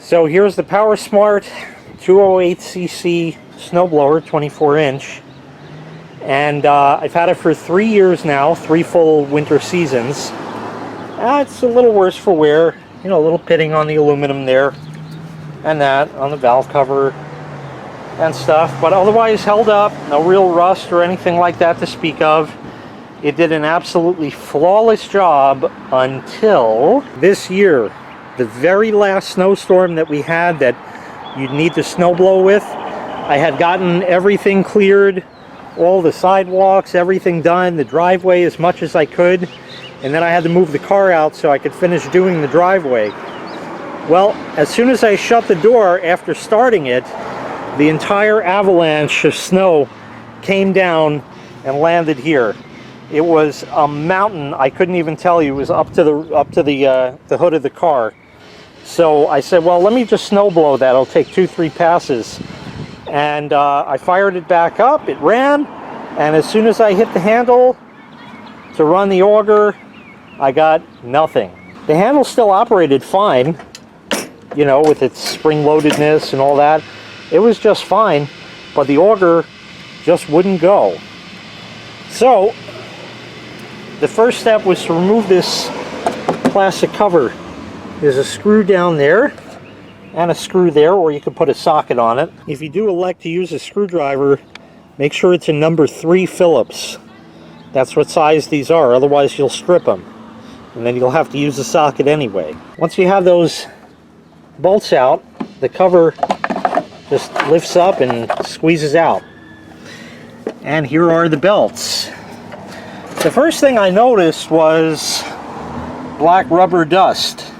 So here's the PowerSmart 208cc snowblower, 24-inch. And I've had it for 3 years now, 3 full winter seasons. It's a little worse for wear, you know, a little pitting on the aluminum there, and that on the valve cover and stuff, but otherwise held up, no real rust or anything like that to speak of. It did an absolutely flawless job until this year. The very last snowstorm that we had that you'd need to snowblow with, I had gotten everything cleared, all the sidewalks, everything done, the driveway as much as I could, and then I had to move the car out so I could finish doing the driveway. Well, as soon as I shut the door after starting it, the entire avalanche of snow came down and landed here. It was a mountain. I couldn't even tell you. It was up to the hood of the car. So I said, well, let me just snowblow that. It'll take 2-3 passes. And I fired it back up. It ran, and as soon as I hit the handle to run the auger, I got nothing. The handle still operated fine, you know, with its spring-loadedness and all that. It was just fine, but the auger just wouldn't go. So the first step was to remove this plastic cover. There's a screw down there and a screw there, or you could put a socket on it. If you do elect to use a screwdriver, make sure it's a number 3 Phillips. That's what size these are, otherwise you'll strip them, and then you'll have to use the socket anyway. Once you have those bolts out, the cover just lifts up and squeezes out. And here are the belts. The first thing I noticed was black rubber dust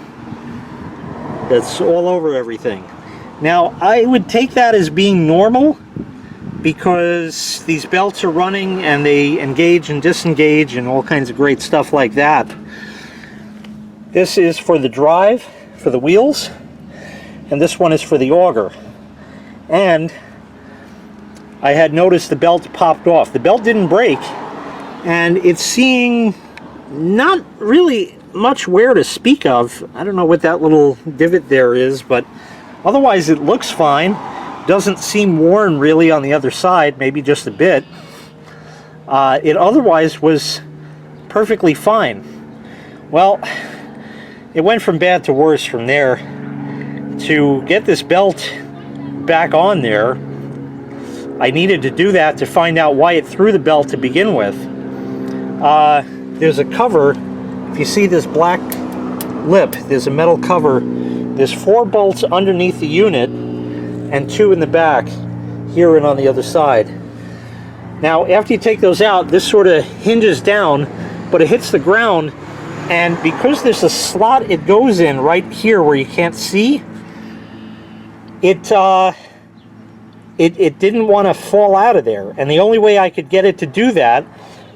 that's all over everything. Now, I would take that as being normal because these belts are running and they engage and disengage and all kinds of great stuff like that. This is for the drive, for the wheels, and this one is for the auger. And I had noticed the belt popped off. The belt didn't break, and it's seeing not really much wear to speak of. I don't know what that little divot there is, but otherwise it looks fine. Doesn't seem worn really on the other side, maybe just a bit. It otherwise was perfectly fine. Well, it went from bad to worse from there. To get this belt back on there, I needed to do that to find out why it threw the belt to begin with. There's a cover. If you see this black lip, there's a metal cover. There's 4 bolts underneath the unit and 2 in the back, here and on the other side. Now, after you take those out, this sort of hinges down, but it hits the ground, and because there's a slot it goes in right here where you can't see, it didn't want to fall out of there. And the only way I could get it to do that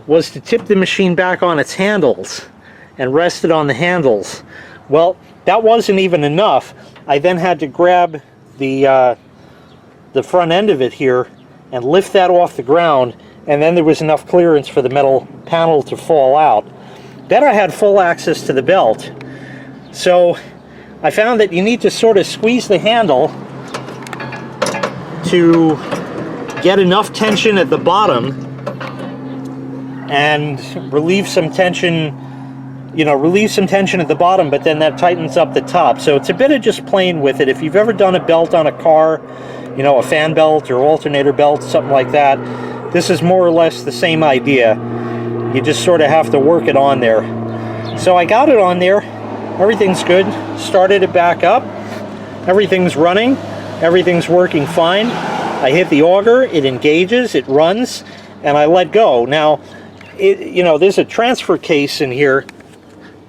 was to tip the machine back on its handles and rest it on the handles. Well, that wasn't even enough. I then had to grab the front end of it here and lift that off the ground, and then there was enough clearance for the metal panel to fall out. Then I had full access to the belt. So I found that you need to sort of squeeze the handle to get enough tension at the bottom and relieve some tension, you know, relieve some tension at the bottom, but then that tightens up the top. So it's a bit of just playing with it. If you've ever done a belt on a car, you know, a fan belt or alternator belt, something like that, this is more or less the same idea. You just sort of have to work it on there. So I got it on there. Everything's good. Started it back up. Everything's running. Everything's working fine. I hit the auger. It engages. It runs. And I let go. Now, you know, there's a transfer case in here,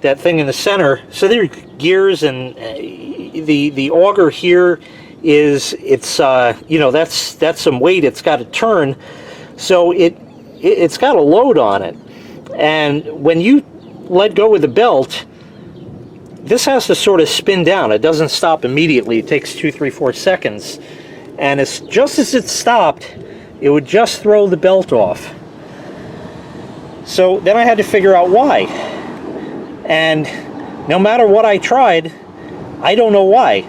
that thing in the center. So there are gears, and the auger here is, it's you know, that's some weight it's got to turn. So it's got a load on it. And when you let go with the belt, this has to sort of spin down. It doesn't stop immediately. It takes 2, 3, 4 seconds. And it's just as it stopped, it would just throw the belt off. So then I had to figure out why. And no matter what I tried, I don't know why.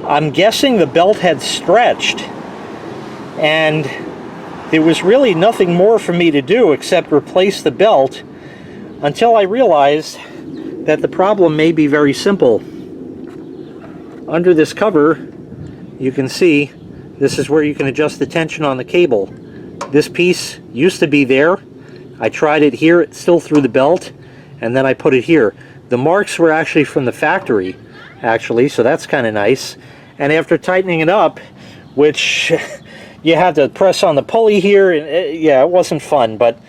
I'm guessing the belt had stretched, and there was really nothing more for me to do except replace the belt, until I realized that the problem may be very simple. Under this cover, you can see this is where you can adjust the tension on the cable. This piece used to be there. I tried it here, it's still through the belt, and then I put it here. The marks were actually from the factory, actually, so that's kind of nice. And after tightening it up, which you had to press on the pulley here, and yeah, it wasn't fun, but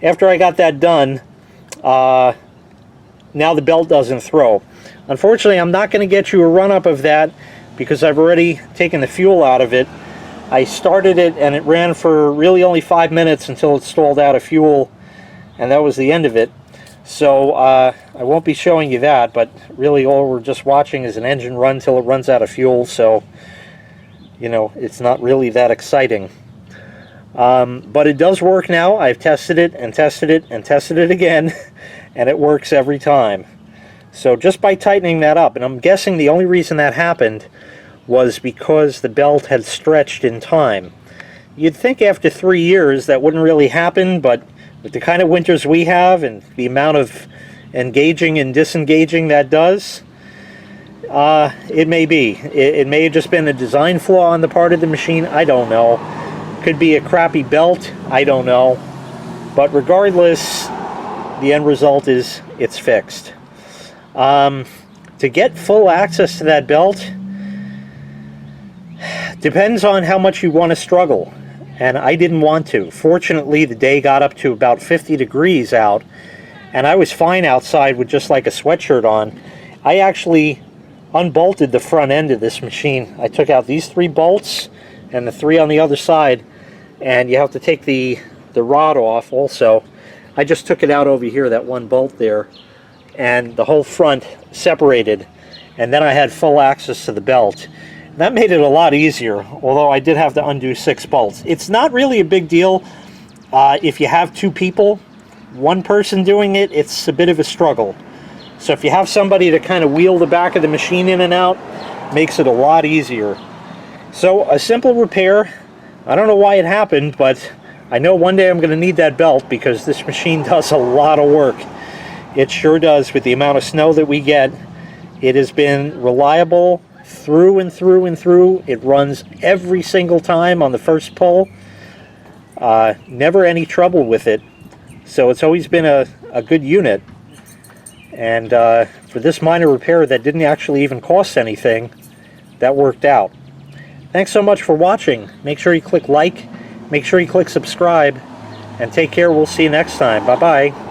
after I got that done, now the belt doesn't throw. Unfortunately, I'm not going to get you a run-up of that because I've already taken the fuel out of it. I started it and it ran for really only 5 minutes until it stalled out of fuel, and that was the end of it. So I won't be showing you that, but really all we're just watching is an engine run till it runs out of fuel, so you know, it's not really that exciting. But it does work now. I've tested it and tested it and tested it again, and it works every time. So just by tightening that up, and I'm guessing the only reason that happened was because the belt had stretched in time. You'd think after 3 years that wouldn't really happen, but with the kind of winters we have and the amount of engaging and disengaging that does, it may be. It may have just been a design flaw on the part of the machine. I don't know. Could be a crappy belt. I don't know. But regardless, the end result is it's fixed. To get full access to that belt depends on how much you want to struggle, and I didn't want to. Fortunately, the day got up to about 50 degrees out, and I was fine outside with just like a sweatshirt on. I actually unbolted the front end of this machine. I took out these 3 bolts and the 3 on the other side, and you have to take the rod off also. I just took it out over here, that 1 bolt there, and the whole front separated, and then I had full access to the belt. That made it a lot easier, although I did have to undo 6 bolts. It's not really a big deal if you have 2 people. One person doing it, it's a bit of a struggle. So if you have somebody to kind of wheel the back of the machine in and out, makes it a lot easier. So a simple repair. I don't know why it happened, but I know one day I'm going to need that belt because this machine does a lot of work. It sure does. With the amount of snow that we get, it has been reliable through and through and through. It runs every single time on the first pull. Never any trouble with it. So it's always been a good unit. And for this minor repair that didn't actually even cost anything, that worked out. Thanks so much for watching. Make sure you click like, make sure you click subscribe, and take care. We'll see you next time. Bye-bye.